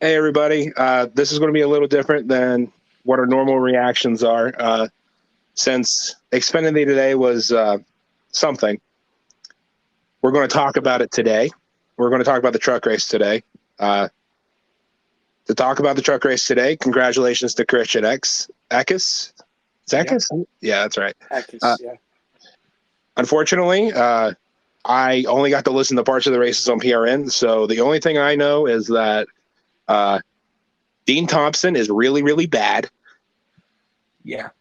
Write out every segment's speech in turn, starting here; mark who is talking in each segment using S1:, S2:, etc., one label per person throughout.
S1: Hey, everybody. This is going to be a little different than what our normal reactions are. Since Xfinity today was something, we're going to talk about it today. We're going to talk about the truck race today. To talk about the truck race today, congratulations to Christian Eckes. Eckes? Yeah, that's right.
S2: Eckes, yeah.
S1: Unfortunately, I only got to listen to parts of the races on PRN, so the only thing I know is that Dean Thompson is really, really bad.
S2: Yeah.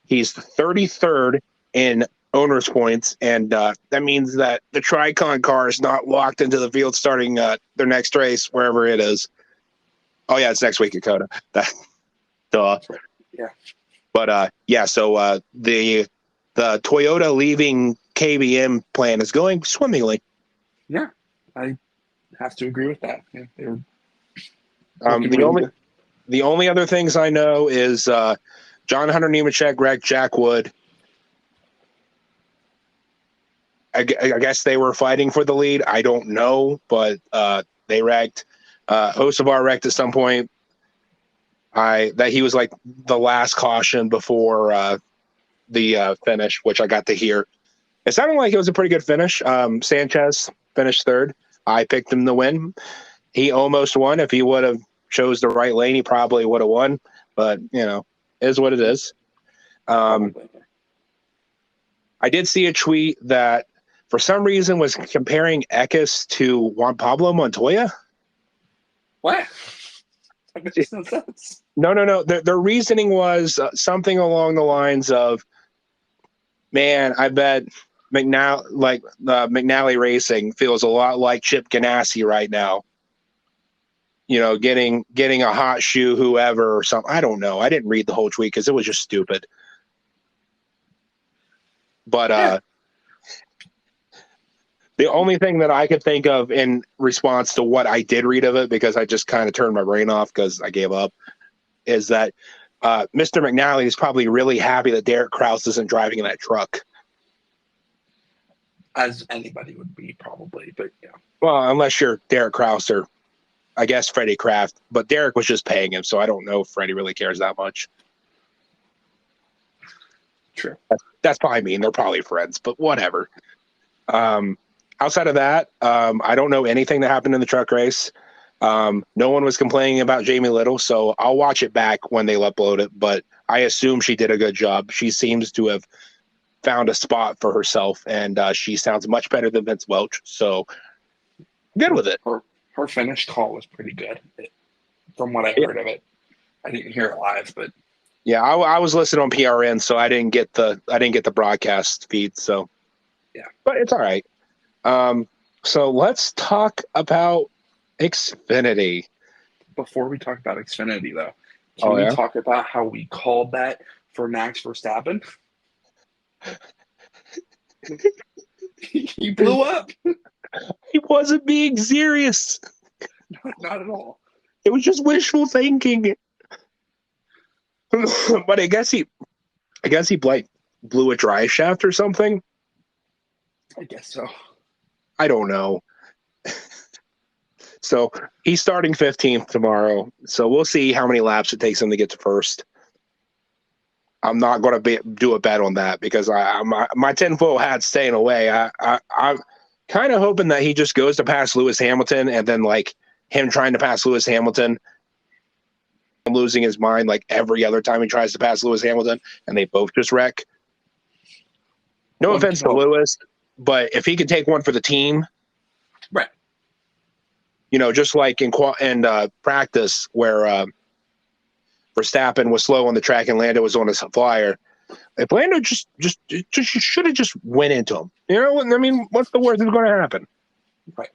S1: He's 33rd in owner's points, and that means that the Tricon car is not locked into the field starting their next race, wherever it is. Oh, yeah, it's next week at Coda. Duh.
S2: Yeah.
S1: But, so the Toyota leaving KBM plan is going swimmingly.
S2: Yeah, I have to agree with that. Yeah,
S1: the only other things I know is John Hunter Nemechek wrecked Jack Wood. I guess they were fighting for the lead. I don't know, but they wrecked. Hocevar wrecked at some point. That he was like the last caution before the finish, which I got to hear. It sounded like it was a pretty good finish. Sanchez finished third. I picked him to win. He almost won. If he would have chose the right lane, he probably would have won. But, is what it is. I did see a tweet that for some reason was comparing Eckes to Juan Pablo Montoya.
S2: What? That makes no sense.
S1: No. Their reasoning was something along the lines of, man, I bet McNally Racing feels a lot like Chip Ganassi right now. Getting a hot shoe, whoever or something. I don't know. I didn't read the whole tweet because it was just stupid. But the only thing that I could think of in response to what I did read of it, because I just kind of turned my brain off because I gave up, is that Mr. McNally is probably really happy that Derek Kraus isn't driving in that truck.
S2: As anybody would be, probably, but yeah.
S1: Well, unless you're Derek Kraus or, I guess, Freddie Kraft. But Derek was just paying him, so I don't know if Freddie really cares that much.
S2: True.
S1: That's probably mean. They're probably friends, but whatever. Outside of that, I don't know anything that happened in the truck race. No one was complaining about Jamie Little, so I'll watch it back when they upload it, but I assume she did a good job. She seems to have found a spot for herself, and she sounds much better than Vince Welch, so good with it.
S2: Her finish call was pretty good, from what I heard of it. I didn't hear it live, but
S1: yeah, I was listening on PRN, so I didn't get the broadcast feed. So
S2: yeah,
S1: but it's all right. So let's talk about Xfinity.
S2: Before we talk about Xfinity, though, can we talk about how we called that for Max Verstappen? He blew up.
S1: He wasn't being serious.
S2: Not at all.
S1: It was just wishful thinking. But I guess he blew a drive shaft or something.
S2: I guess so.
S1: I don't know. So he's starting 15th tomorrow. So we'll see how many laps it takes him to get to first. I'm not going to do a bet on that because my tinfoil hat's staying away. I'm kind of hoping that he just goes to pass Lewis Hamilton, and then like him trying to pass Lewis Hamilton and losing his mind like every other time he tries to pass Lewis Hamilton, and they both just wreck. No offense to Lewis, but if he could take one for the team,
S2: right?
S1: Just like in practice where Verstappen was slow on the track and Lando was on his flyer. If Lando just should have just went into him. I mean, what's the worst that's going to happen?
S2: Right.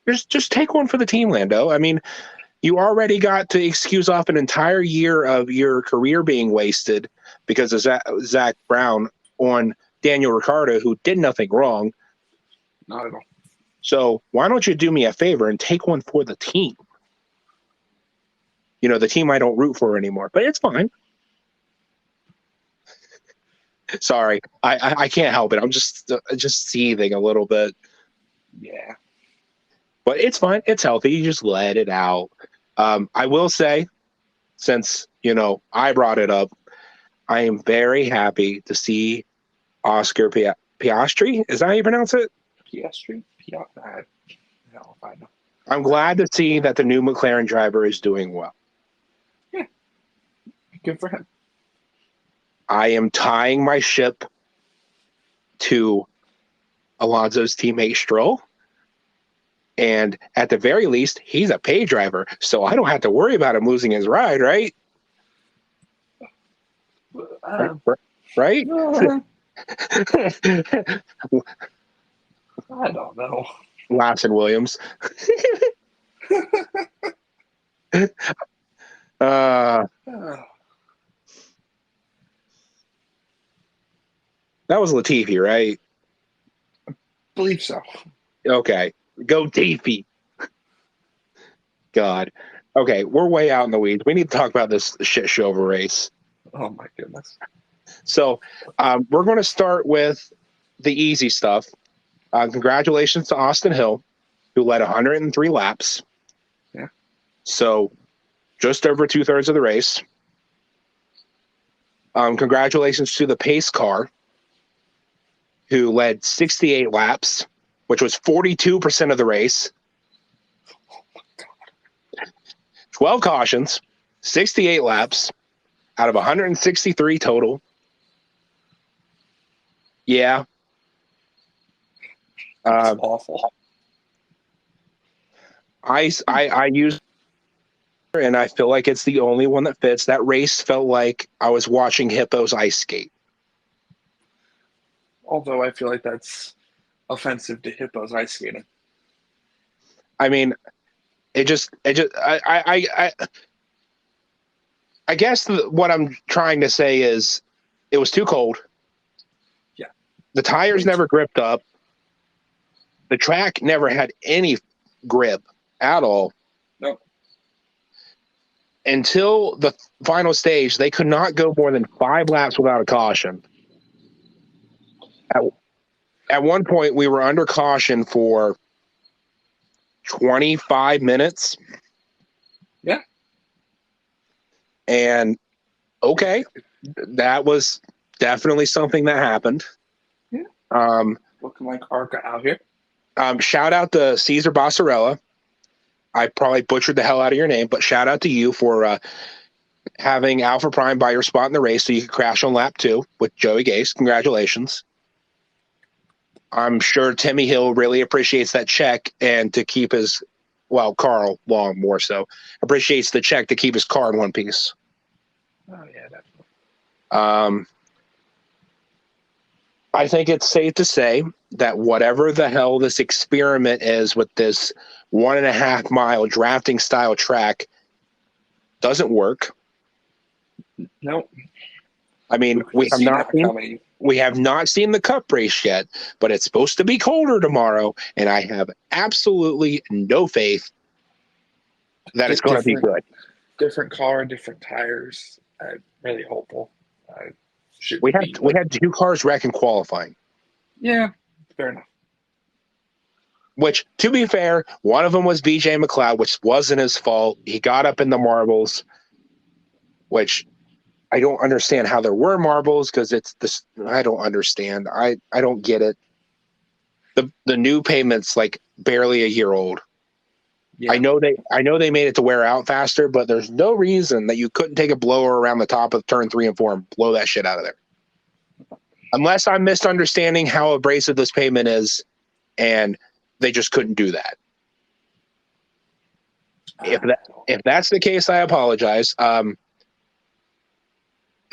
S1: Just take one for the team, Lando. I mean, you already got to excuse off an entire year of your career being wasted because of Zach Brown on Daniel Ricciardo, who did nothing wrong.
S2: Not at all.
S1: So why don't you do me a favor and take one for the team? The team I don't root for anymore, but it's fine. Sorry, I can't help it. I'm just seething a little bit.
S2: Yeah,
S1: but it's fine. It's healthy. You just let it out. I will say, since I brought it up, I am very happy to see Oscar Piastri. Is that how you pronounce it?
S2: Piastri? Hell if I know.
S1: I'm glad to see that the new McLaren driver is doing well.
S2: Yeah. Good for him.
S1: I am tying my ship to Alonso's teammate Stroll. And at the very least, he's a pay driver, so I don't have to worry about him losing his ride, right? Right?
S2: I don't know.
S1: Lawson Williams. That was Latifi, right?
S2: I believe so.
S1: Okay. Go Tiffy. God. Okay, we're way out in the weeds. We need to talk about this shit show of a race.
S2: Oh, my goodness.
S1: So we're going to start with the easy stuff. Congratulations to Austin Hill, who led 103 laps.
S2: Yeah.
S1: So just over 2/3 of the race. Congratulations to the pace car, who led 68 laps, which was 42% of the race. 12 cautions, 68 laps out of 163 total. Yeah.
S2: That's awful.
S1: I use, and I feel like it's the only one that fits. That race felt like I was watching hippos ice skate.
S2: Although I feel like that's offensive to hippos ice skating.
S1: I mean, I guess what I'm trying to say is it was too cold.
S2: Yeah.
S1: The tires never gripped up. The track never had any grip at all.
S2: Nope.
S1: Until the final stage, they could not go more than 5 laps without a caution. At one point, we were under caution for 25 minutes.
S2: Yeah.
S1: And okay, that was definitely something that happened.
S2: Yeah. Looking like Arca out here.
S1: Shout out to Cesar Bassarella. I probably butchered the hell out of your name, but shout out to you for having Alpha Prime buy your spot in the race so you could crash on lap 2 with Joey Gase. Congratulations. I'm sure Timmy Hill really appreciates that check and to keep his, Carl Long more so, appreciates the check to keep his car in one piece.
S2: Oh, yeah, definitely.
S1: I think it's safe to say that whatever the hell this experiment is with this 1.5 mile drafting style track doesn't work.
S2: Nope.
S1: I mean, we have not seen the Cup race yet, but it's supposed to be colder tomorrow, and I have absolutely no faith that it's going to be good.
S2: Different car, different tires. I'm really hopeful.
S1: We had 2 cars wreck in qualifying.
S2: Yeah, fair enough.
S1: Which, to be fair, one of them was BJ McLeod, which wasn't his fault. He got up in the marbles, which I don't understand how there were marbles because it's this. I don't understand. I don't get it. The new pavement's like barely a year old. Yeah. I know they made it to wear out faster, but there's no reason that you couldn't take a blower around the top of turn 3 and 4 and blow that shit out of there. Unless I'm misunderstanding how abrasive this pavement is, and they just couldn't do that. If that's the case, I apologize. And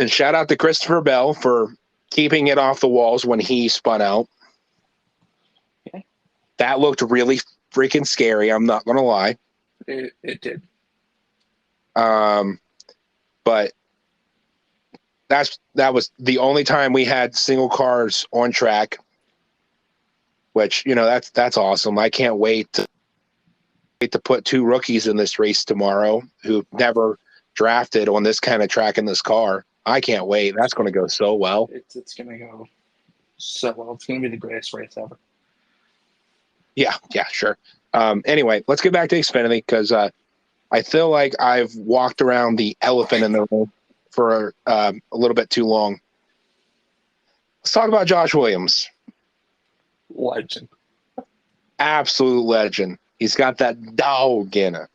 S1: shout out to Christopher Bell for keeping it off the walls when he spun out.
S2: Okay.
S1: That looked really freaking scary. I'm not going to lie.
S2: It did.
S1: But that was the only time we had single cars on track, which, that's awesome. I can't wait to put 2 rookies in this race tomorrow who've never drafted on this kind of track in this car. I can't wait. That's going to go so well.
S2: It's going to go so well. It's going to be the greatest race ever.
S1: Yeah, sure. Anyway, let's get back to Xfinity because I feel like I've walked around the elephant in the room for a little bit too long. Let's talk about Josh Williams.
S2: Legend.
S1: Absolute legend. He's got that dog in it.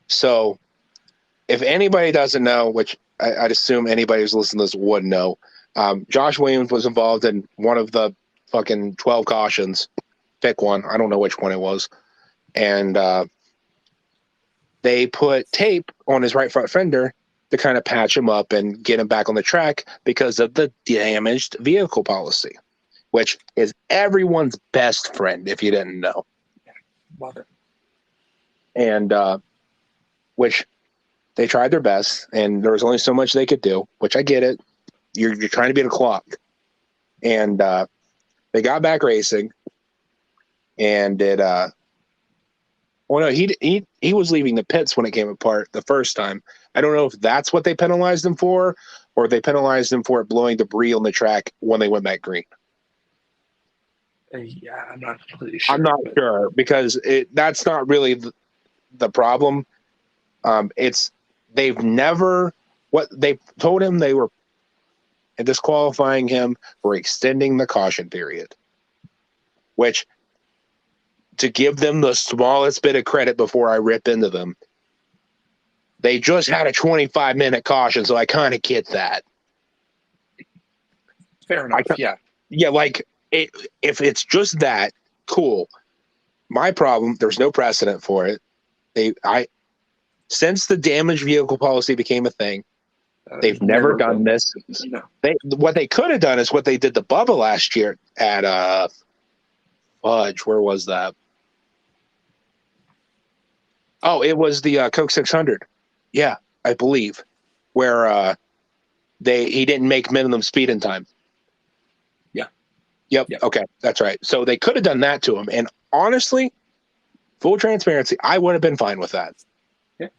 S1: So, if anybody doesn't know, which I'd assume anybody who's listening to this would know, Josh Williams was involved in one of the fucking 12 cautions. Pick one. I don't know which one it was. And they put tape on his right front fender to kind of patch him up and get him back on the track because of the damaged vehicle policy, which is everyone's best friend, if you didn't know.
S2: Love it.
S1: And which they tried their best, and there was only so much they could do, which I get it. You're trying to beat a clock. And they got back racing, and it well, no, he was leaving the pits when it came apart the first time. I don't know if that's what they penalized him for, or they penalized him for blowing debris on the track when they went back green.
S2: Yeah, I'm not completely sure.
S1: I'm not sure because that's not really the problem. It's they've never what they told him they were disqualifying him for extending the caution period, which, to give them the smallest bit of credit before I rip into them, they just had a 25-minute caution, so I kind of get that.
S2: Fair enough.
S1: Yeah, like if it's just that, cool. My problem, there's no precedent for it. Since the damaged vehicle policy became a thing, they've never done this.
S2: No.
S1: What they could have done is what they did to Bubba last year at Fudge. Where was that? Oh, it was the Coke 600. Yeah, I believe, where he didn't make minimum speed in time. Yep. Okay, that's right. So they could have done that to him, and honestly, full transparency, I would have been fine with that.
S2: Yeah.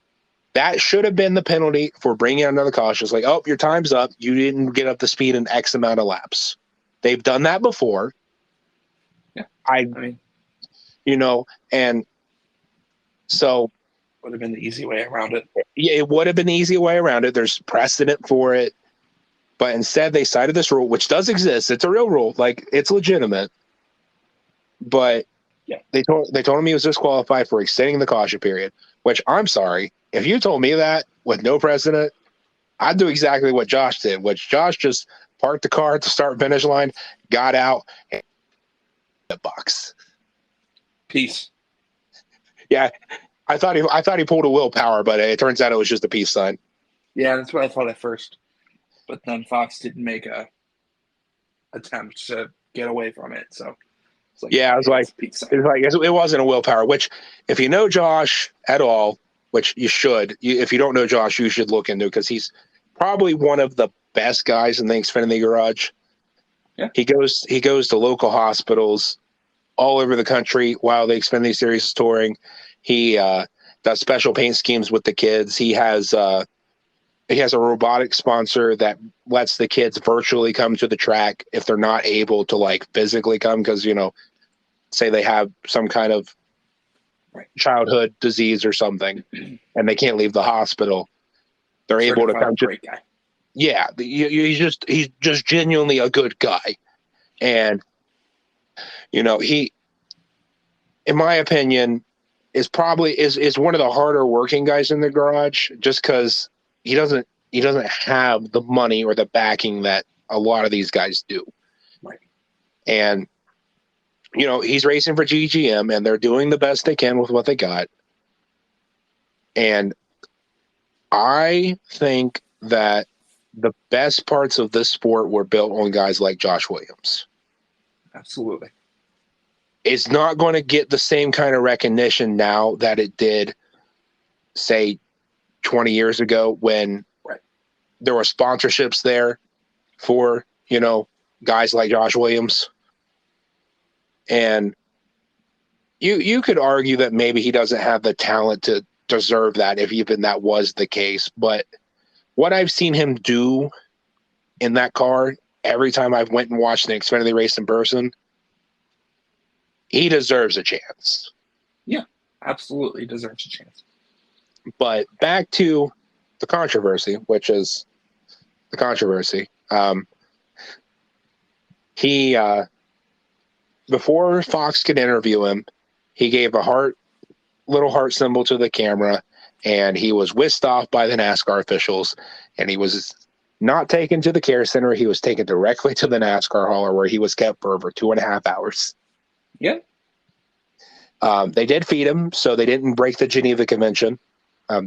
S1: That should have been the penalty for bringing out another caution. It's like, oh, your time's up. You didn't get up to speed in X amount of laps. They've done that before.
S2: Yeah.
S1: I mean, and so
S2: would have been the easy way around it.
S1: Yeah, it would have been the easy way around it. There's precedent for it. But instead, they cited this rule, which does exist. It's a real rule. Like, it's legitimate. But they told him he was disqualified for extending the caution period, which, I'm sorry. If you told me that with no precedent, I'd do exactly what Josh did, which Josh just parked the car at the start-finish line, got out, and the box.
S2: Peace.
S1: Yeah, I thought he pulled a willpower, but it turns out it was just a peace sign.
S2: Yeah, that's what I thought at first. But then Fox didn't make a attempt to get away from it. So it's like,
S1: yeah, it wasn't a willpower. Which, if you know Josh at all, which you should, if you don't know Josh, you should look into, because he's probably one of the best guys in the Xfinity garage.
S2: Yeah,
S1: he goes to local hospitals all over the country while the Xfinity Series is touring. He does special paint schemes with the kids. He has a robotic sponsor that lets the kids virtually come to the track if they're not able to like physically come, because say they have some kind of childhood disease or something and they can't leave the hospital. They're able to come.
S2: Great guy.
S1: Yeah, he's just genuinely a good guy, and he, in my opinion, is probably is one of the harder working guys in the garage, just because he doesn't have the money or the backing that a lot of these guys do.
S2: Right.
S1: And he's racing for GGM, and they're doing the best they can with what they got. And I think that the best parts of this sport were built on guys like Josh Williams.
S2: Absolutely.
S1: It's not going to get the same kind of recognition now that it did, say, 20 years ago, when there were sponsorships there for, guys like Josh Williams. And you could argue that maybe he doesn't have the talent to deserve that, if even that was the case. But what I've seen him do in that car, every time I've went and watched an Xfinity race in person, he deserves a chance.
S2: Yeah. absolutely deserves a chance.
S1: But back to the controversy, which is the controversy. He before Fox could interview him, he gave a little heart symbol to the camera, and he was whisked off by the NASCAR officials, and he was not taken to the care center. He was taken directly to the NASCAR hauler, where he was kept for over 2.5 hours.
S2: Yeah.
S1: They did feed him, so they didn't break the Geneva Convention. I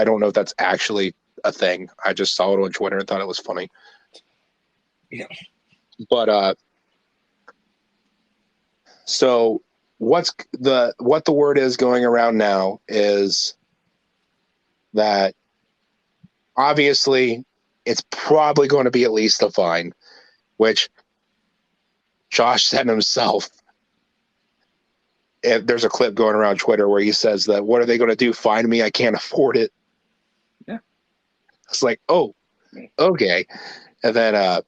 S1: don't know if that's actually a thing. I just saw it on Twitter and thought it was funny.
S2: Yeah.
S1: But so what the word is going around now is that obviously it's probably going to be at least a fine, which Josh said himself. There's a clip going around Twitter where he says that, what are they going to do? Fine me? I can't afford it.
S2: Yeah.
S1: It's like, oh, okay. And then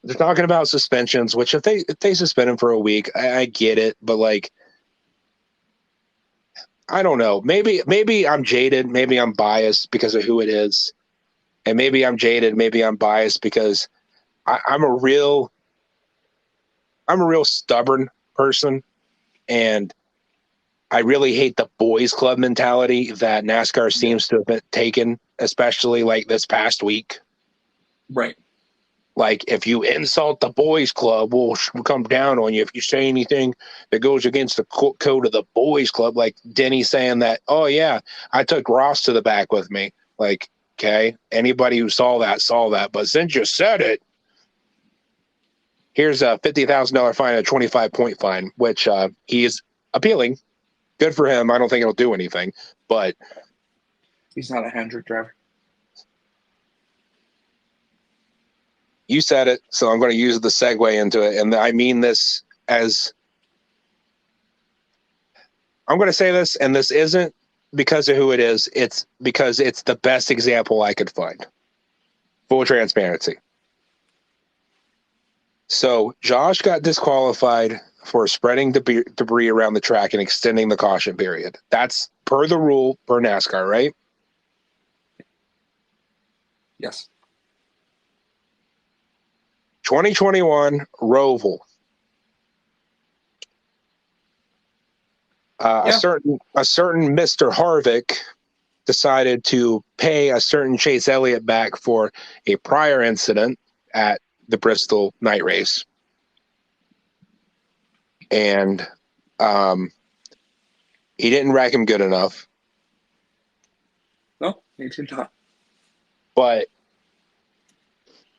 S1: they're talking about suspensions, which if they suspend him for a week, I get it. But like, I don't know. Maybe I'm jaded. Maybe I'm biased because of who it is. And maybe I'm jaded. Maybe I'm biased because I'm a real stubborn person. And I really hate the boys club mentality that NASCAR seems to have been taken, especially like this past week.
S2: Right.
S1: Like, if you insult the boys club, we'll come down on you. If you say anything that goes against the code of the boys club, like Denny saying that, oh, yeah, I took Ross to the back with me. Like, okay, anybody who saw that. But since you said it, here's a $50,000 fine, a 25-point fine, which he is appealing. Good for him. I don't think it'll do anything, but
S2: he's not a Hendrick driver.
S1: You said it, so I'm going to use the segue into it. And I mean this as I'm going to say this, and this isn't because of who it is. It's because it's the best example I could find. Full transparency. So Josh got disqualified for spreading debris around the track and extending the caution period. That's per the rule per NASCAR, right?
S2: Yes.
S1: 2021 Roval. A certain Mr. Harvick decided to pay a certain Chase Elliott back for a prior incident at the Bristol night race. And he didn't rack him good enough.
S2: No, he did not.
S1: But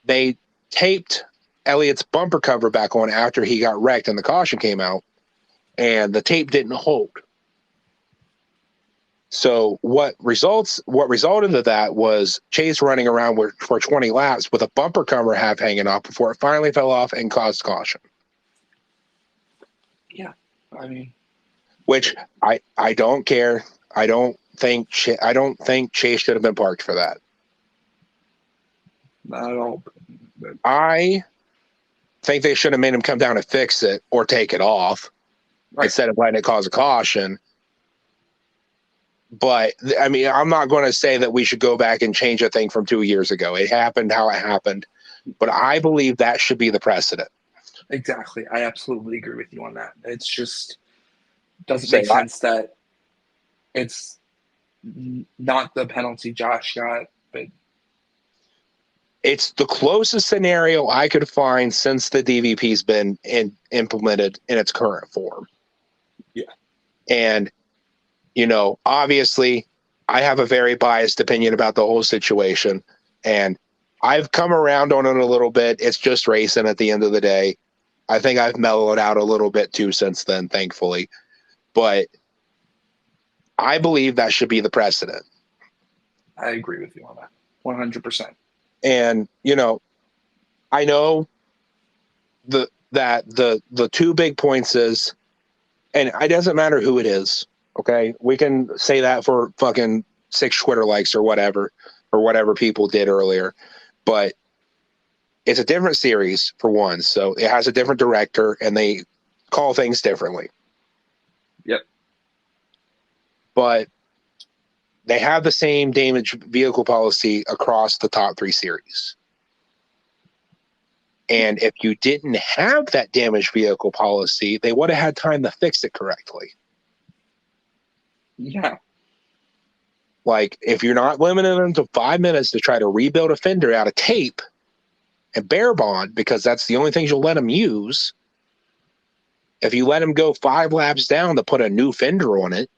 S1: they taped Elliott's bumper cover back on after he got wrecked and the caution came out, and the tape didn't hold. So what resulted of that was Chase running around for 20 laps with a bumper cover half hanging off before it finally fell off and caused caution.
S2: Yeah, I mean,
S1: which I don't care. I don't think Chase should have been parked for that.
S2: Not at all.
S1: I think they should have made him come down and fix it or take it off instead of letting it cause a caution. But, I mean, I'm not going to say that we should go back and change a thing from 2 years ago. It happened how it happened. But I believe that should be the precedent.
S2: Exactly. I absolutely agree with you on that. It's just doesn't make sense that it's not the penalty Josh got, but
S1: it's the closest scenario I could find since the DVP's been implemented in its current form.
S2: Yeah.
S1: And, you know, obviously I have a very biased opinion about the whole situation, and I've come around on it a little bit. It's just racing at the end of the day. I think I've mellowed out a little bit too since then, thankfully. But I believe that should be the precedent.
S2: I agree with you on that. 100%.
S1: And, you know, I know that the two big points is, and it doesn't matter who it is, okay? We can say that for fucking 6 Twitter likes or whatever people did earlier. But it's a different series, for one. So it has a different director, and they call things differently.
S2: Yep.
S1: but they have the same damaged vehicle policy across the top 3 series. And if you didn't have that damaged vehicle policy, they would have had time to fix it correctly.
S2: Yeah.
S1: Like, if you're not limiting them to 5 minutes to try to rebuild a fender out of tape and bare bond, because that's the only things you'll let them use, if you let him go 5 laps down to put a new fender on it,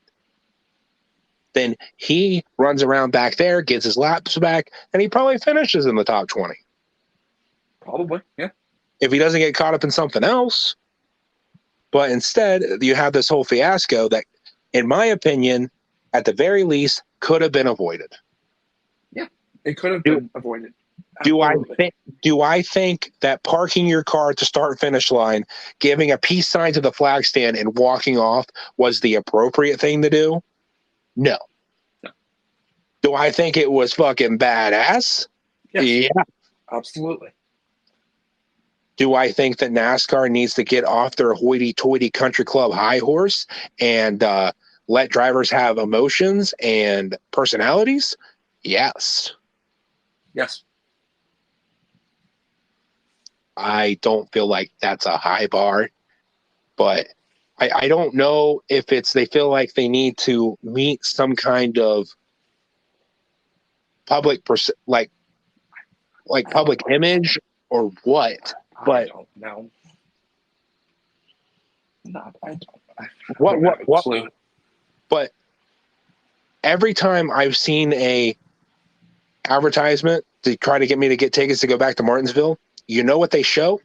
S1: then he runs around back there, gets his laps back, and he probably finishes in the top 20.
S2: Probably, yeah.
S1: If he doesn't get caught up in something else. But instead, you have this whole fiasco that, in my opinion, at the very least, could have been avoided.
S2: Yeah, it could have been avoided.
S1: Do I think that parking your car at the start-finish line, giving a peace sign to the flag stand, and walking off was the appropriate thing to do? No. Do I think it was fucking badass?
S2: Yes.
S1: Yeah.
S2: Absolutely.
S1: Do I think that NASCAR needs to get off their hoity-toity country club high horse and let drivers have emotions and personalities? Yes.
S2: Yes.
S1: I don't feel like that's a high bar, but I don't know if they feel like they need to meet some kind of public public image or what. But
S2: I don't know. No, I don't.
S1: What? But every time I've seen a advertisement to try to get me to get tickets to go back to Martinsville, you know what they show?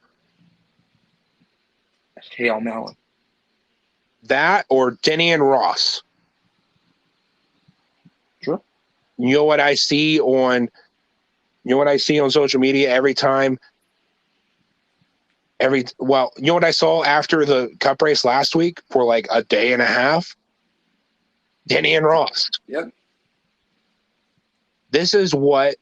S2: Hale Mellon.
S1: That or Denny and Ross.
S2: Sure.
S1: You know what I see on social media every time? You know what I saw after the Cup race last week for like a day and a half? Denny and Ross.
S2: Yep.
S1: This is what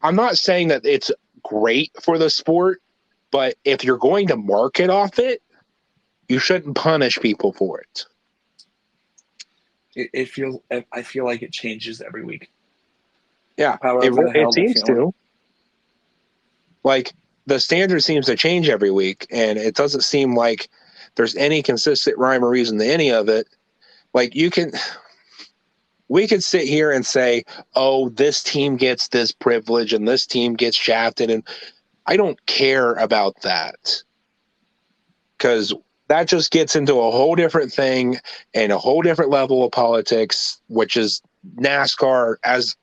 S1: I'm not saying that it's great for the sport, but if you're going to market off it, you shouldn't punish people for it.
S2: I feel like it changes every week.
S1: Yeah, it seems to. Like, the standard seems to change every week, and it doesn't seem like there's any consistent rhyme or reason to any of it. Like, we could sit here and say, oh, this team gets this privilege and this team gets shafted, and I don't care about that, because that just gets into a whole different thing and a whole different level of politics, which is NASCAR as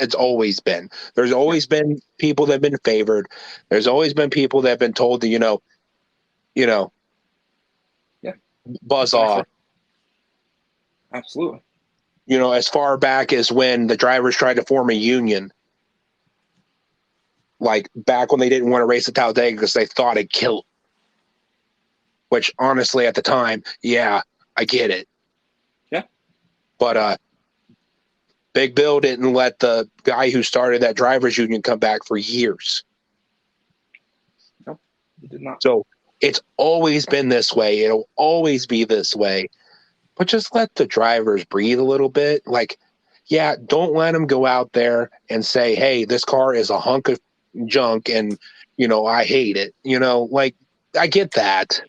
S1: it's always been. There's always been people that have been favored. There's always been people that have been told to, buzz off.
S2: Absolutely.
S1: As far back as when the drivers tried to form a union, like back when they didn't want to race at Talladega because they thought it'd kill. Which, honestly, at the time, yeah, I get it.
S2: Yeah.
S1: But Big Bill didn't let the guy who started that drivers union come back for years.
S2: No, he did not.
S1: So it's always been this way. It'll always be this way. But just let the drivers breathe a little bit. Like, yeah, don't let them go out there and say, hey, this car is a hunk of junk and, I hate it. Like, I get that.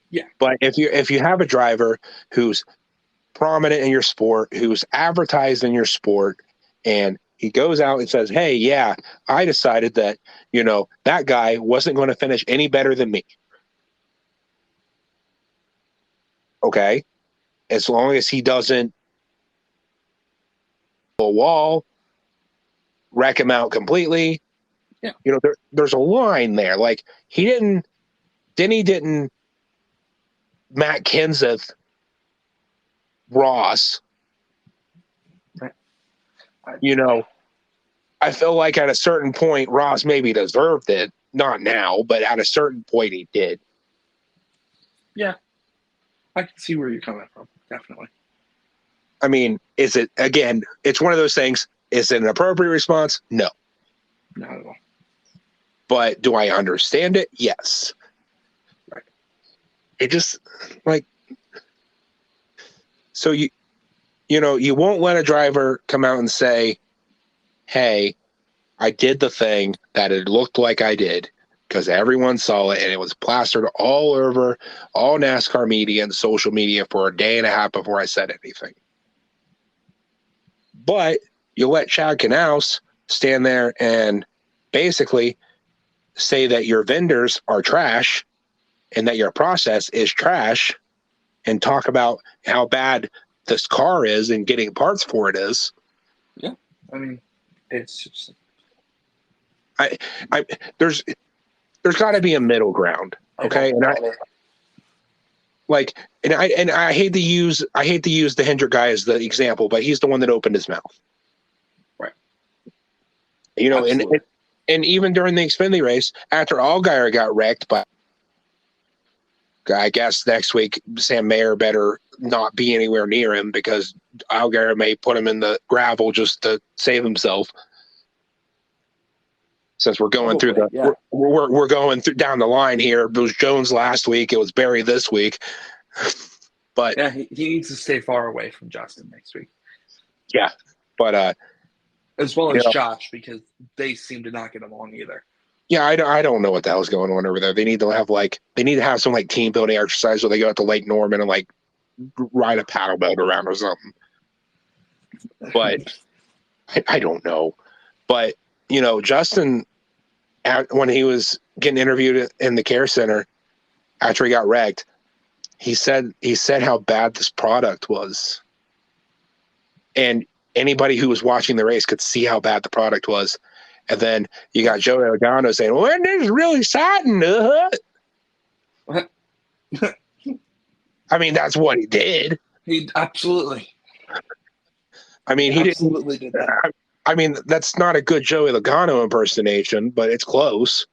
S2: Yeah.
S1: But if you have a driver who's prominent in your sport, who's advertised in your sport, and he goes out and says, hey, yeah, I decided that, that guy wasn't going to finish any better than me. Okay. As long as he doesn't a wall, wreck him out completely.
S2: Yeah.
S1: There's a line there. Like, Denny didn't Matt Kenseth Ross.
S2: Right.
S1: I feel like at a certain point, Ross maybe deserved it. Not now, but at a certain point he did.
S2: Yeah. I can see where you're coming from. Definitely.
S1: I mean, it's one of those things. Is it an appropriate response? No.
S2: Not at all.
S1: But do I understand it? Yes.
S2: Right.
S1: It just, like, So you won't let a driver come out and say, "Hey, I did the thing that it looked like I did," because everyone saw it and it was plastered all over all NASCAR media and social media for a day and a half before I said anything. But you let Chad Knaus stand there and basically say that your vendors are trash and that your process is trash and talk about how bad this car is and getting parts for it is.
S2: Yeah. I mean, it's just...
S1: there's got to be a middle ground. Okay. And I hate to use the Hendrick guy as the example, but he's the one that opened his mouth.
S2: Right.
S1: And even during the Xfinity race, after Allgaier got wrecked, but I guess next week Sam Mayer better not be anywhere near him because Allgaier may put him in the gravel just to save himself. Since we're going through we're going through down the line here. It was Jones last week. It was Berry this week. But
S2: yeah, he needs to stay far away from Justin next week.
S1: Yeah, but
S2: as well as Josh, because they seem to not get along either.
S1: Yeah, I don't know what the hell's going on over there. They need to have some like team building exercise where they go out to Lake Norman and like ride a paddle boat around or something. But I don't know. But Justin, when he was getting interviewed in the care center after he got wrecked, he said how bad this product was, and anybody who was watching the race could see how bad the product was. And then you got Joey Logano saying, "Well, this is really satin." I mean, that's what he did.
S2: He absolutely.
S1: I mean, he absolutely did that. I mean, that's not a good Joey Logano impersonation, but it's close.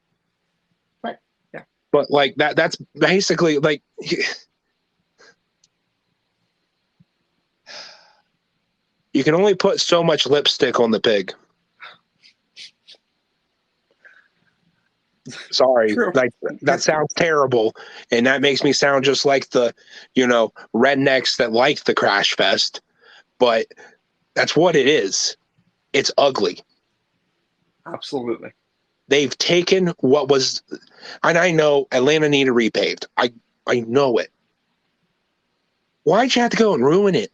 S2: Right. Yeah.
S1: But like that's basically like you can only put so much lipstick on the pig. Sorry, like that sounds terrible, and that makes me sound just like the, rednecks that like the Crash Fest, but that's what it is. It's ugly.
S2: Absolutely.
S1: They've taken what was, and I know Atlanta needed repaved. I know it. Why'd you have to go and ruin it?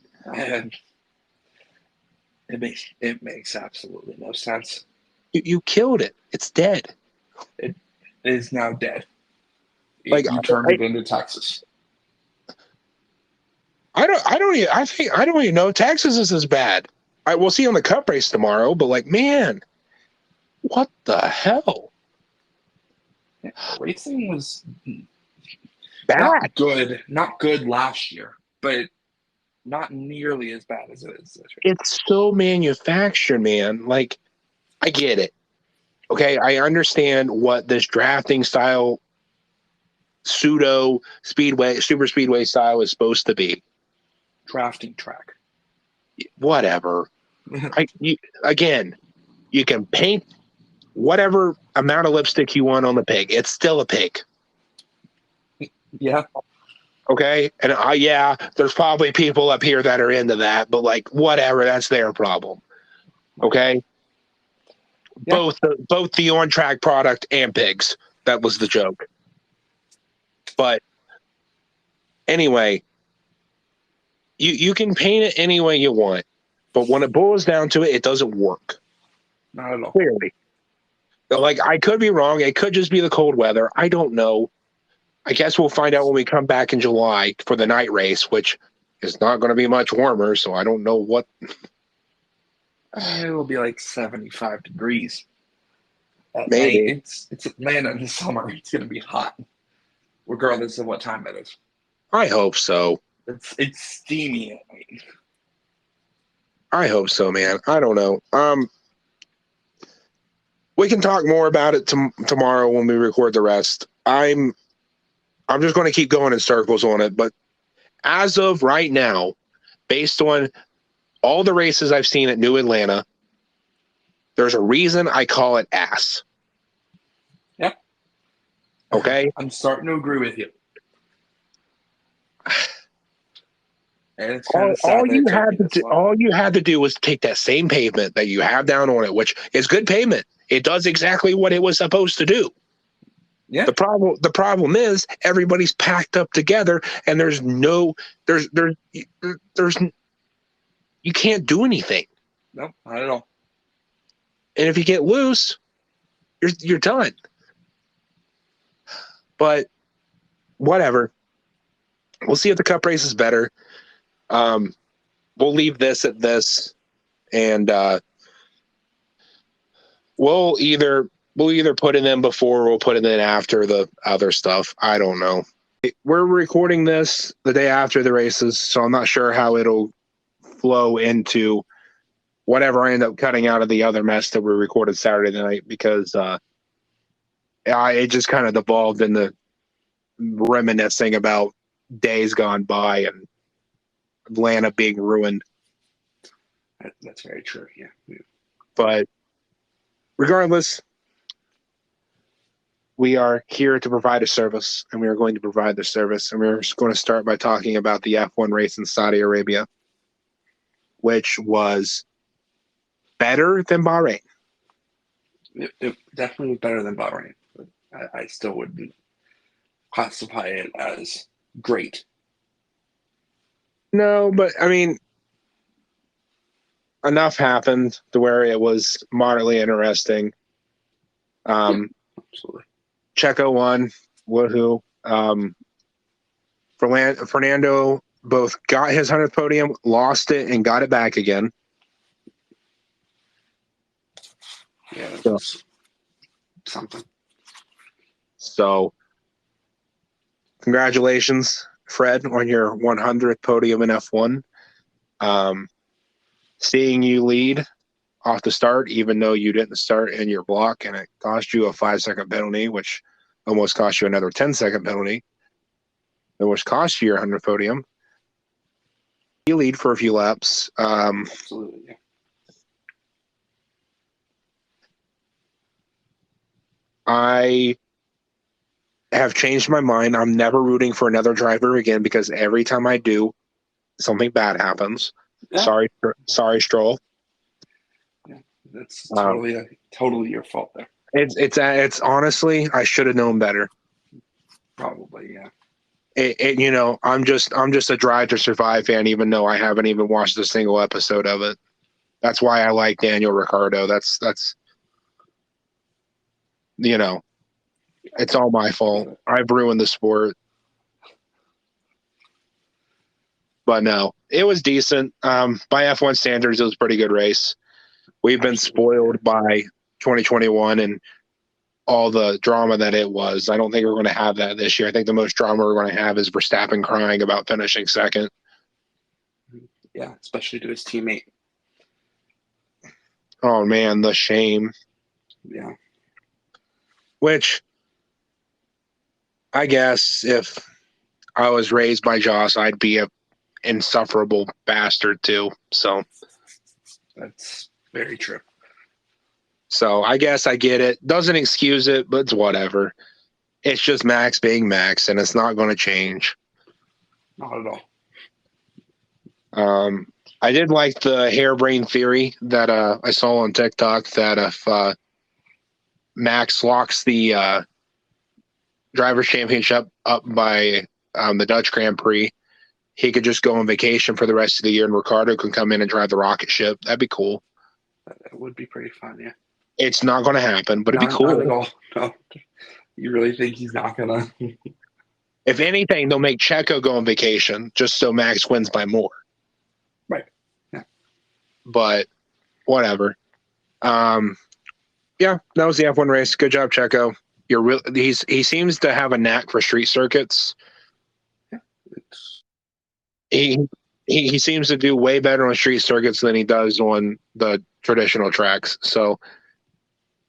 S2: It makes absolutely no sense.
S1: You killed it. It's dead.
S2: It is now dead.
S1: Like
S2: you turned it into Texas.
S1: I don't even know Texas is as bad. We'll see on the Cup race tomorrow, but like, man, what the hell?
S2: Yeah, racing was
S1: bad.
S2: Not good last year, but not nearly as bad as it is this year.
S1: It's so manufactured, man. Like, I get it. Okay, I understand what this drafting style, pseudo speedway, super speedway style is supposed to be.
S2: Drafting track.
S1: Whatever. Again, you can paint whatever amount of lipstick you want on the pig. It's still a pig.
S2: Yeah.
S1: Okay. And there's probably people up here that are into that, but like, whatever, that's their problem. Okay. Yeah. Both the on track product and pigs. That was the joke. But anyway, you can paint it any way you want, but when it boils down to it, it doesn't work.
S2: Not at all.
S1: Clearly. Like, I could be wrong. It could just be the cold weather. I don't know. I guess we'll find out when we come back in July for the night race, which is not going to be much warmer, so I don't know what.
S2: It will be like 75 degrees.
S1: Maybe.
S2: It's Atlanta in the summer. It's going to be hot, regardless of what time it is.
S1: I hope so.
S2: It's steamy at night.
S1: I hope so, man. I don't know. We can talk more about it tomorrow when we record the rest. I'm just going to keep going in circles on it, but as of right now, based on all the races I've seen at New Atlanta, there's a reason I call it ass.
S2: Yep.
S1: Okay?
S2: I'm starting to agree with you. And it's kind of sad that it took me this long.
S1: All you had to do was take that same pavement that you have down on it, which is good pavement. It does exactly what it was supposed to do.
S2: Yeah.
S1: The problem is everybody's packed up together, and there's you can't do anything.
S2: No, not at all.
S1: And if you get loose, you're done. But whatever. We'll see if the cup race is better. We'll leave this at this, and we'll either put it in before or we'll put it in after the other stuff. I don't know. We're recording this the day after the races, so I'm not sure how it'll flow into whatever I end up cutting out of the other mess that we recorded Saturday night, because it just kind of devolved into reminiscing about days gone by and Atlanta being ruined.
S2: That's very true. Yeah.
S1: But regardless, we are here to provide a service, and we are going to provide the service. And we're just going to start by talking about the F1 race in Saudi Arabia, which was better than Bahrain.
S2: It definitely was better than Bahrain, but I still wouldn't classify it as great.
S1: No, but I mean, enough happened to where it was moderately interesting.
S2: Absolutely.
S1: Checo won. Woohoo. Fernando both got his 100th podium, lost it, and got it back again.
S2: Yeah, that's something.
S1: So, congratulations, Fred, on your 100th podium in F1. Seeing you lead off the start, even though you didn't start in your block, and it cost you a 5-second penalty, which almost cost you another 10-second penalty, which cost you your 100th podium. You lead for a few laps.
S2: Absolutely, yeah.
S1: I have changed my mind. I'm never rooting for another driver again, because every time I do, something bad happens.
S2: Yeah.
S1: Sorry, Stroll.
S2: Yeah, that's totally your fault there.
S1: It's honestly, I should have known better.
S2: Probably, yeah.
S1: I'm just a Drive to Survive fan, even though I haven't even watched a single episode of it. That's why I like Daniel Ricciardo. That's it's all my fault. I've ruined the sport. But no, it was decent. By F1 standards, it was a pretty good race. We've been spoiled by 2021 and all the drama that it was. I don't think we're going to have that this year. I think the most drama we're going to have is Verstappen crying about finishing second.
S2: Yeah, especially to his teammate.
S1: Oh, man, the shame.
S2: Yeah.
S1: Which, I guess if I was raised by Joss, I'd be a insufferable bastard too. So
S2: that's very true.
S1: So I guess I get it. Doesn't excuse it, but it's whatever. It's just Max being Max, and it's not going to change.
S2: Not at all.
S1: I did like the harebrained theory that I saw on TikTok that if Max locks the Drivers' Championship up by the Dutch Grand Prix, he could just go on vacation for the rest of the year, and Ricciardo can come in and drive the rocket ship. That'd be cool.
S2: That would be pretty fun, yeah.
S1: It's not going to happen, but it'd be cool.
S2: Not at all. No. You really think he's not going to?
S1: If anything, they'll make Checo go on vacation just so Max wins by more.
S2: Right. Yeah.
S1: But whatever. Yeah, that was the F1 race. Good job, Checo. He seems to have a knack for street circuits.
S2: Yeah.
S1: He seems to do way better on street circuits than he does on the traditional tracks. So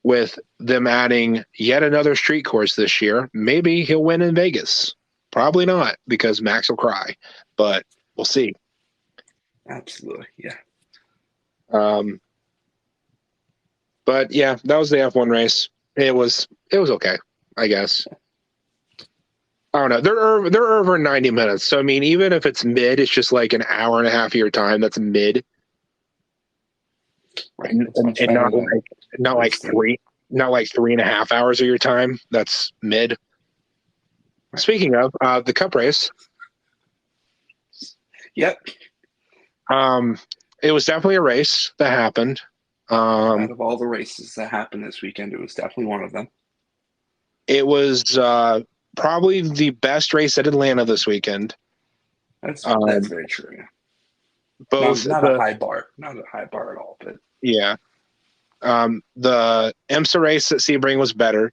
S1: with them adding yet another street course this year, maybe he'll win in Vegas. Probably not, because Max will cry, but we'll see.
S2: Absolutely, yeah.
S1: But yeah, that was the F1 race. It was okay, I guess. I don't know. They're over 90 minutes. So I mean, even if it's mid, it's just like an hour and a half of your time. That's mid,
S2: Right.
S1: and not like not like 3.5 hours of your time. That's mid. Right. Speaking of the Cup race,
S2: yep.
S1: It was definitely a race that happened.
S2: Out of all the races that happened this weekend, it was definitely one of them.
S1: It was probably the best race at Atlanta this weekend.
S2: That's very true. Yeah.
S1: Both
S2: not a high bar at all, but
S1: yeah. The IMSA race at Sebring was better.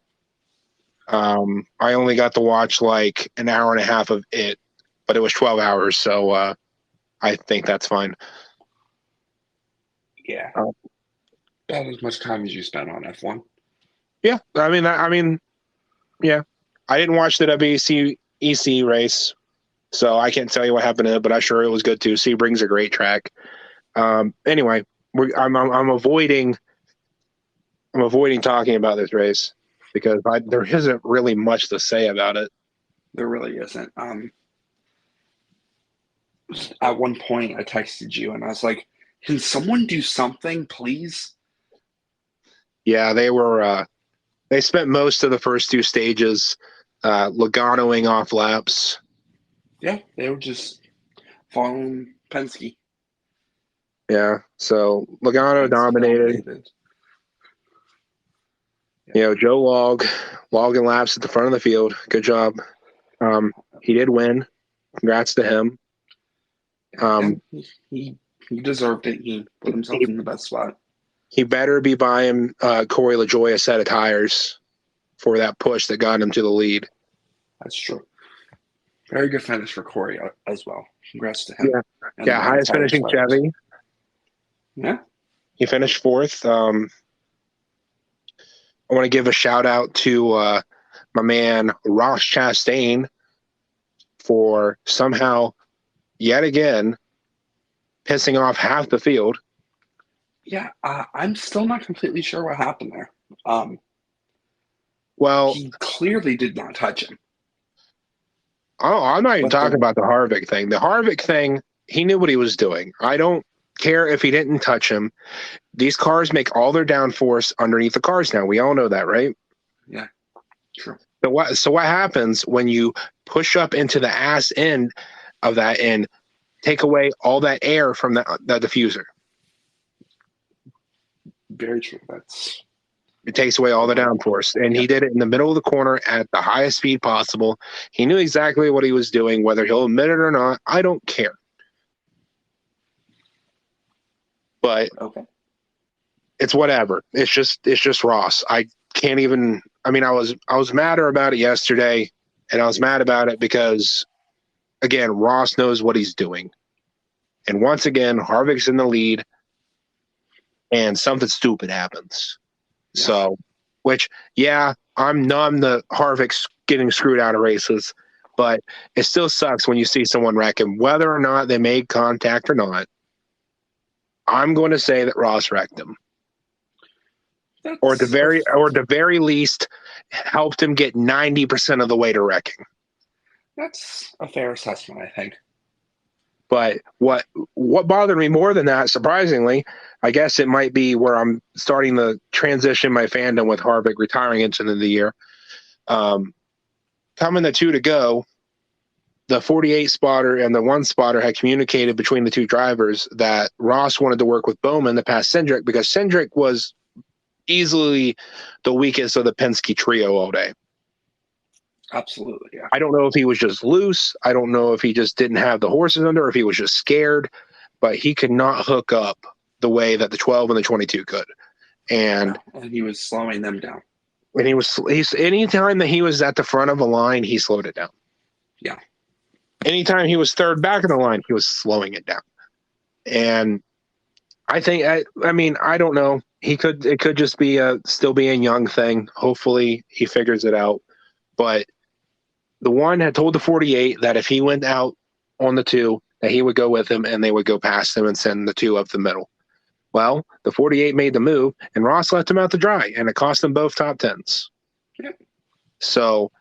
S1: I only got to watch like an hour and a half of it, but it was 12 hours, so I think that's fine.
S2: Yeah. About as much time as you spent on F1.
S1: Yeah, I mean, yeah. I didn't watch the WEC race, so I can't tell you what happened in it, but I'm sure it was good too. Sebring's a great track. Anyway, I'm avoiding talking about this race because there isn't really much to say about it.
S2: There really isn't. At one point, I texted you and I was like, "Can someone do something, please?"
S1: Yeah, they spent most of the first two stages Loganoing off laps.
S2: Yeah, they were just following Penske.
S1: Yeah, so Logano dominated. Yeah. Joe logging laps at the front of the field. Good job. He did win. Congrats to him.
S2: He deserved it. He put himself in the best spot.
S1: He better be buying Corey LaJoie a set of tires for that push that got him to the lead.
S2: That's true. Very good finish for Corey as well. Congrats to him.
S1: Yeah, highest finishing Chevy.
S2: Yeah.
S1: He finished fourth. I want to give a shout out to my man Ross Chastain for somehow, yet again, pissing off half the field.
S2: Yeah, I'm still not completely sure what happened there.
S1: Well,
S2: he clearly did not touch him.
S1: Oh, I'm not even talking about the Harvick thing. The Harvick thing, he knew what he was doing. I don't care if he didn't touch him. These cars make all their downforce underneath the cars now. We all know that, right?
S2: Yeah, true.
S1: So what happens when you push up into the ass end of that and take away all that air from the diffuser?
S2: Very true.
S1: It takes away all the downforce. And he did it in the middle of the corner at the highest speed possible. He knew exactly what he was doing, whether he'll admit it or not. I don't care. But it's whatever. It's just Ross. I can't even. I mean, I was madder about it yesterday, and I was mad about it because, again, Ross knows what he's doing, and once again, Harvick's in the lead, and something stupid happens. Yeah. So, I'm numb to Harvick's getting screwed out of races, but it still sucks when you see someone wreck him, whether or not they made contact or not. I'm going to say that Ross wrecked him, or at the very least, helped him get 90% of the way to wrecking.
S2: That's a fair assessment, I think.
S1: But what bothered me more than that, surprisingly, I guess it might be where I'm starting to transition my fandom with Harvick retiring into the year. Coming to 2 to go, the 48 spotter and the 1 spotter had communicated between the two drivers that Ross wanted to work with Bowman to pass Cindric because Cindric was easily the weakest of the Penske trio all day.
S2: Absolutely, yeah.
S1: I don't know if he was just loose. I don't know if he just didn't have the horses under, or if he was just scared, but he could not hook up the way that the 12 and the 22 could. And
S2: he was slowing them down.
S1: And anytime that he was at the front of a line, he slowed it down.
S2: Yeah.
S1: Anytime he was third back in the line, he was slowing it down. And I think, I don't know. It could just be still be a young thing. Hopefully he figures it out. But the one had told the 48 that if he went out on the 2, that he would go with him and they would go past him and send the 2 up the middle. Well, the 48 made the move and Ross left him out to dry, and it cost them both top 10s.
S2: Yep.
S1: So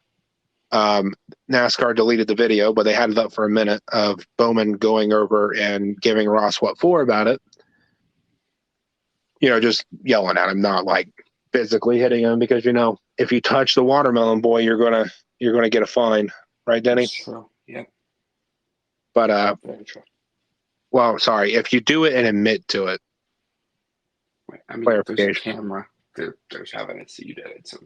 S1: NASCAR deleted the video, but they had it up for a minute of Bowman going over and giving Ross what for about it. Just yelling at him, not like physically hitting him, because if you touch the watermelon boy, you're gonna get a fine, right, Denny?
S2: That's true. Yeah.
S1: But
S2: Very true.
S1: well, sorry, if you do it and admit to it.
S2: Right. I mean, there's a camera. There's evidence that you did it, so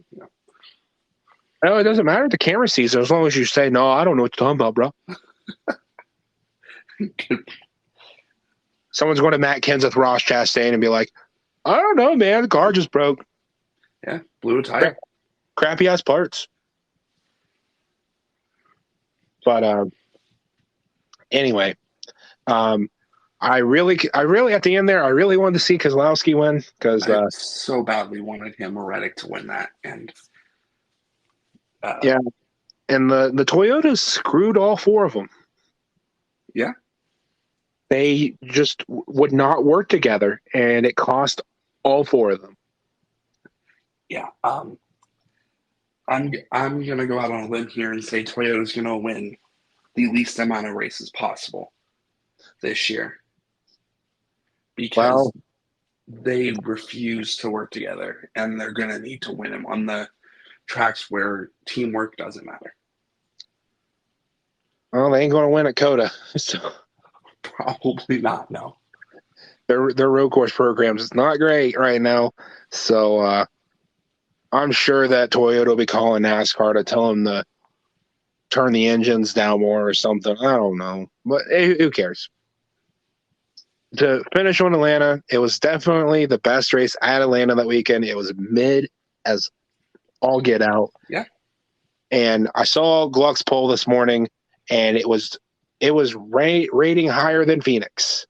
S1: No, it doesn't matter if the camera sees it, as long as you say, "No, I don't know what you're talking about, bro." Someone's going to Matt Kenseth, Ross Chastain, and be like, "I don't know, man. The car just broke.
S2: Yeah, blew a tire.
S1: Crappy ass parts." But anyway, I really at the end there, I really wanted to see Keselowski win, because
S2: I so badly wanted him or Reddick to win that, and
S1: yeah, and the Toyotas screwed all four of them.
S2: Yeah,
S1: they just would not work together, and it cost all four of them.
S2: Yeah, I'm gonna go out on a limb here and say Toyota's gonna win the least amount of races possible this year, because they refuse to work together, and they're gonna need to win them on the tracks where teamwork doesn't matter.
S1: Well, they ain't going to win at COTA, so
S2: probably not. No,
S1: their road course programs is not great right now, so I'm sure that Toyota will be calling NASCAR to tell them to turn the engines down more or something. I don't know, but who cares? To finish on Atlanta, it was definitely the best race at Atlanta that weekend. It was mid as all get out.
S2: Yeah.
S1: And I saw Gluck's poll this morning, and it was rating higher than Phoenix,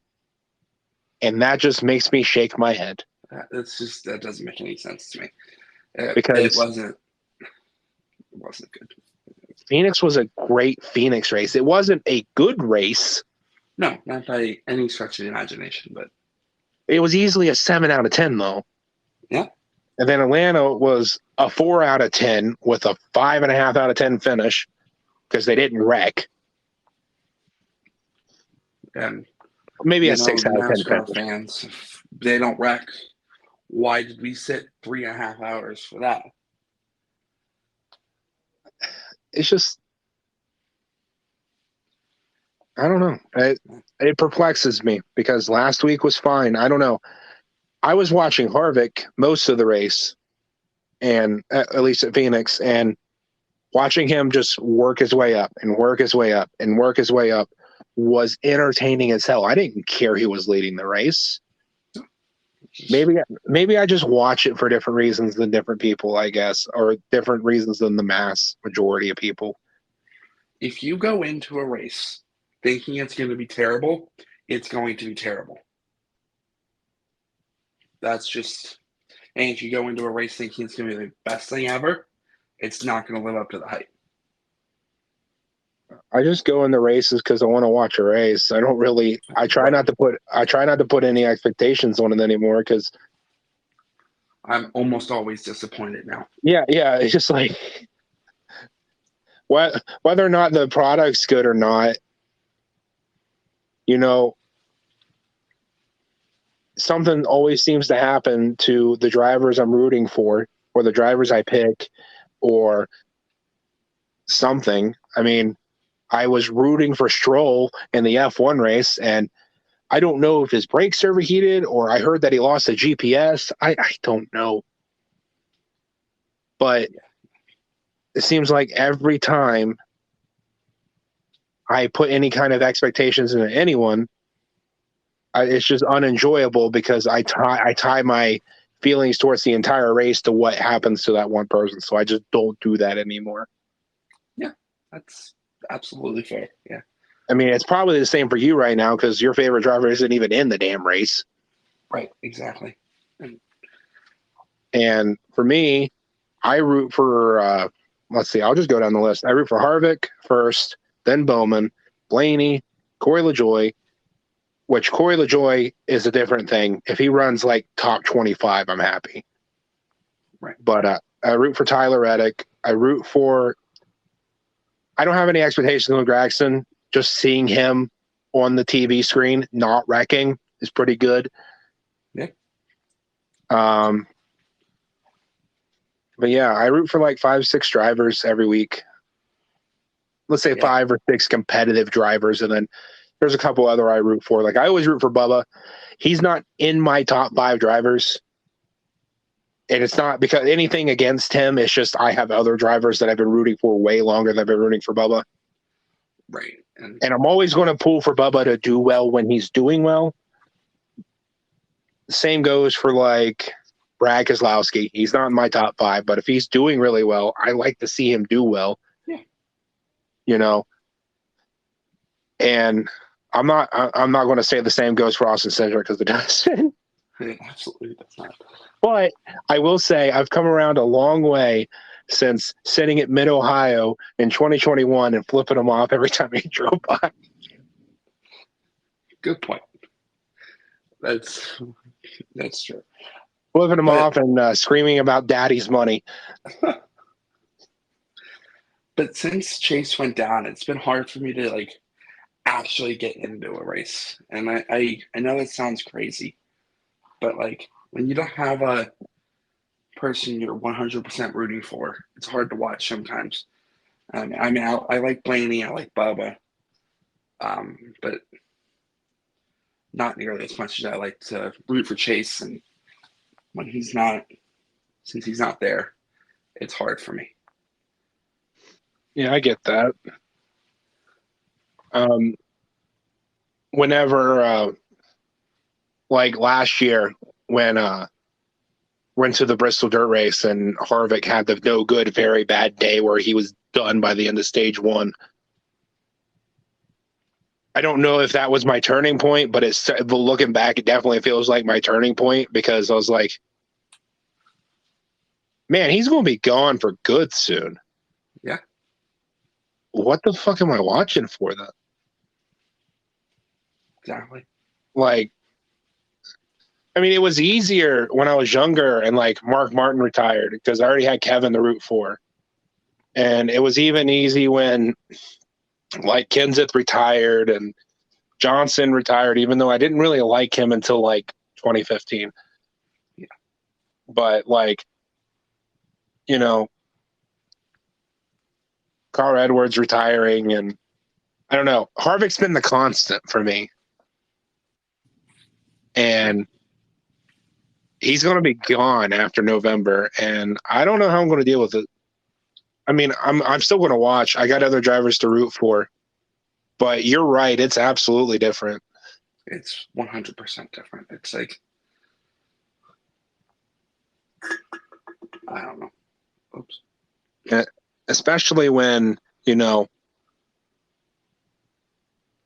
S1: and that just makes me shake my head.
S2: That doesn't make any sense to me.
S1: Because
S2: it wasn't good.
S1: Phoenix was a great Phoenix race. It wasn't a good race.
S2: No, not by any stretch of the imagination, but
S1: it was easily a 7 out of 10, though.
S2: Yeah.
S1: And then Atlanta was a 4 out of 10 with a 5.5 out of 10 finish, because they didn't wreck.
S2: And
S1: maybe a 6 out of 10
S2: NASCAR fans, if they don't wreck, why did we sit 3.5 hours for that?
S1: It's just, I don't know. It perplexes me, because last week was fine. I don't know. I was watching Harvick most of the race, and at least at Phoenix, and watching him just work his way up and work his way up and work his way up was entertaining as hell. I didn't care who was leading the race. Maybe I just watch it for different reasons than different people, I guess, or different reasons than the mass majority of people.
S2: If you go into a race thinking it's going to be terrible, it's going to be terrible. That's just, and if you go into a race thinking it's going to be the best thing ever, it's not going to live up to the hype.
S1: I just go in the races because I want to watch a race. I don't really. I try not to put any expectations on it anymore, because
S2: I'm almost always disappointed now.
S1: Yeah. It's just like, whether or not the product's good or not, something always seems to happen to the drivers I'm rooting for, or the drivers I pick, or something. I mean, I was rooting for Stroll in the F1 race, and I don't know if his brakes overheated, or I heard that he lost a GPS. I don't know. But it seems like every time I put any kind of expectations into anyone, it's just unenjoyable, because I tie my feelings towards the entire race to what happens to that one person. So I just don't do that anymore.
S2: Yeah, that's absolutely fair. Yeah.
S1: I mean, it's probably the same for you right now, because your favorite driver isn't even in the damn race.
S2: Right, exactly.
S1: And for me, I root for, let's see, I'll just go down the list. I root for Harvick first, then Bowman, Blaney, Corey LaJoie, which Corey LaJoie is a different thing. If he runs like top 25, I'm happy.
S2: Right.
S1: But I root for Tyler Reddick. I root for I don't have any expectations of Gragson. Just seeing him on the TV screen not wrecking is pretty good.
S2: Yeah.
S1: But yeah, I root for like 5-6 drivers every week. Let's say 5 or 6 competitive drivers, and then there's a couple other I root for. Like I always root for Bubba. He's not in my top 5 drivers. And it's not because anything against him. It's just I have other drivers that I've been rooting for way longer than I've been rooting for Bubba.
S2: Right.
S1: And I'm always going to pull for Bubba to do well when he's doing well. The same goes for like Brad Keselowski. He's not in my top 5, but if he's doing really well, I like to see him do well.
S2: Yeah.
S1: You know, and I'm not going to say the same goes for Austin Cindric because it doesn't.
S2: It absolutely does not.
S1: But I will say I've come around a long way since sitting at Mid-Ohio in 2021 and flipping him off every time he drove by.
S2: Good point. That's true.
S1: Flipping him off and screaming about daddy's money.
S2: But since Chase went down, it's been hard for me to like actually get into a race. And I know that sounds crazy, but like when you don't have a person you're 100% rooting for, it's hard to watch sometimes. I like Blaney, I like Bubba, but not nearly as much as I like to root for Chase. And when since he's not there, it's hard for me.
S1: Yeah, I get that. Whenever, like last year, when went to the Bristol Dirt Race and Harvick had the no good, very bad day where he was done by the end of stage 1. I don't know if that was my turning point, but looking back, it definitely feels like my turning point because I was like, man, he's going to be gone for good soon.
S2: Yeah.
S1: What the fuck am I watching for then?
S2: Exactly.
S1: Like, I mean, it was easier when I was younger and like Mark Martin retired because I already had Kevin to root for. And it was even easy when like Kenseth retired and Johnson retired, even though I didn't really like him until like 2015.
S2: Yeah.
S1: But like, you know, Carl Edwards retiring and I don't know. Harvick's been the constant for me. And he's going to be gone after November, and I don't know how I'm going to deal with it. I mean, I'm still going to watch. I got other drivers to root for, but you're right. It's absolutely different.
S2: It's 100% different. It's like, I don't know. Oops.
S1: Yeah, especially when, you know,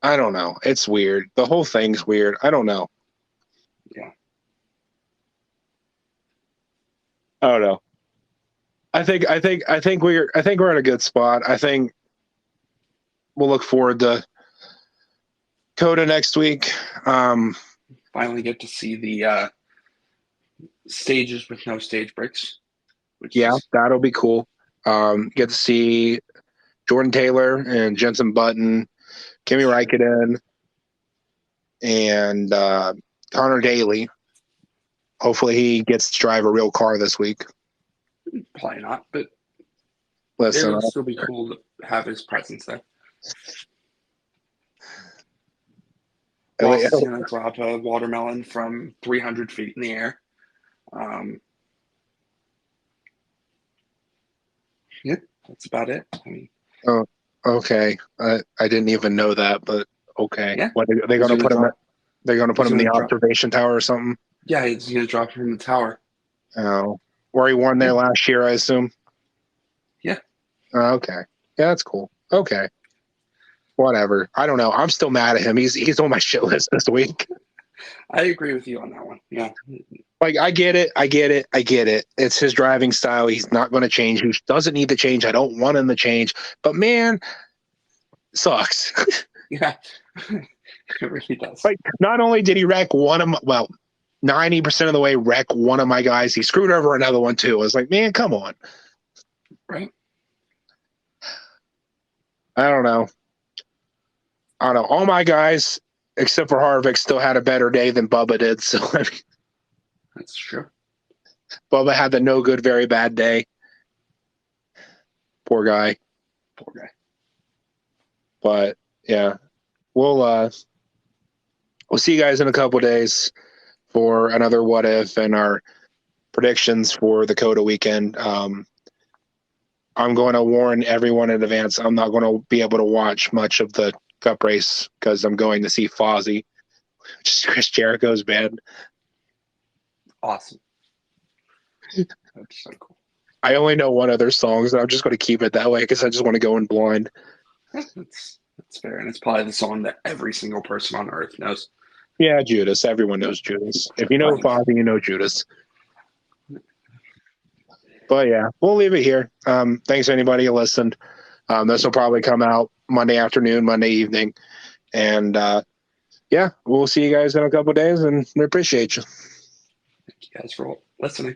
S1: I don't know. It's weird. The whole thing's weird. I don't know.
S2: Yeah.
S1: I don't know. I think we're at a good spot. I think we'll look forward to Coda next week.
S2: Finally get to see the stages with no stage breaks.
S1: That'll be cool. Get to see Jordan Taylor and Jensen Button, Kimi Räikkönen, and Connor Daly. Hopefully he gets to drive a real car this week.
S2: Probably not, but
S1: Listen,
S2: it would still be cool to have his presence there. Ross is going to drop a watermelon from 300 feet in the air. Yeah, that's about it. I mean,
S1: oh, okay. I didn't even know that, but okay.
S2: Yeah.
S1: What are they going to put him? They're going to put him in the observation tower or something.
S2: Yeah, he's going to drop him in the tower.
S1: Oh, where he won there last year, I assume.
S2: Yeah.
S1: Okay. Yeah, that's cool. Okay. Whatever. I don't know. I'm still mad at him. He's on my shit list this week.
S2: I agree with you on that one. Yeah.
S1: Like, I get it. It's his driving style. He's not going to change. He doesn't need to change. I don't want him to change. But, man, sucks.
S2: Yeah. It really does.
S1: Like, not only did he wreck 90% of the way wreck one of my guys, he screwed over another one, too. I was like, man, come on.
S2: Right.
S1: I don't know. All my guys except for Harvick still had a better day than Bubba did. So I mean,
S2: That's true.
S1: Bubba had the no good, very bad day. Poor guy.
S2: Poor guy.
S1: But yeah, we'll see you guys in a couple days for another what if and our predictions for the Coda weekend. I'm going to warn everyone in advance. I'm not going to be able to watch much of the Cup race because I'm going to see Fozzy, which is Chris Jericho's band.
S2: Awesome. That's so cool.
S1: I only know one other song, so I'm just going to keep it that way because I just want to go in blind.
S2: That's fair, and it's probably the song that every single person on earth knows.
S1: Yeah, Judas. Everyone knows Judas. If you know Fozzy, you know Judas. But yeah, we'll leave it here. Thanks to anybody who listened. This will probably come out Monday afternoon, Monday evening. And yeah, we'll see you guys in a couple of days, and we appreciate you.
S2: Thank you guys for listening.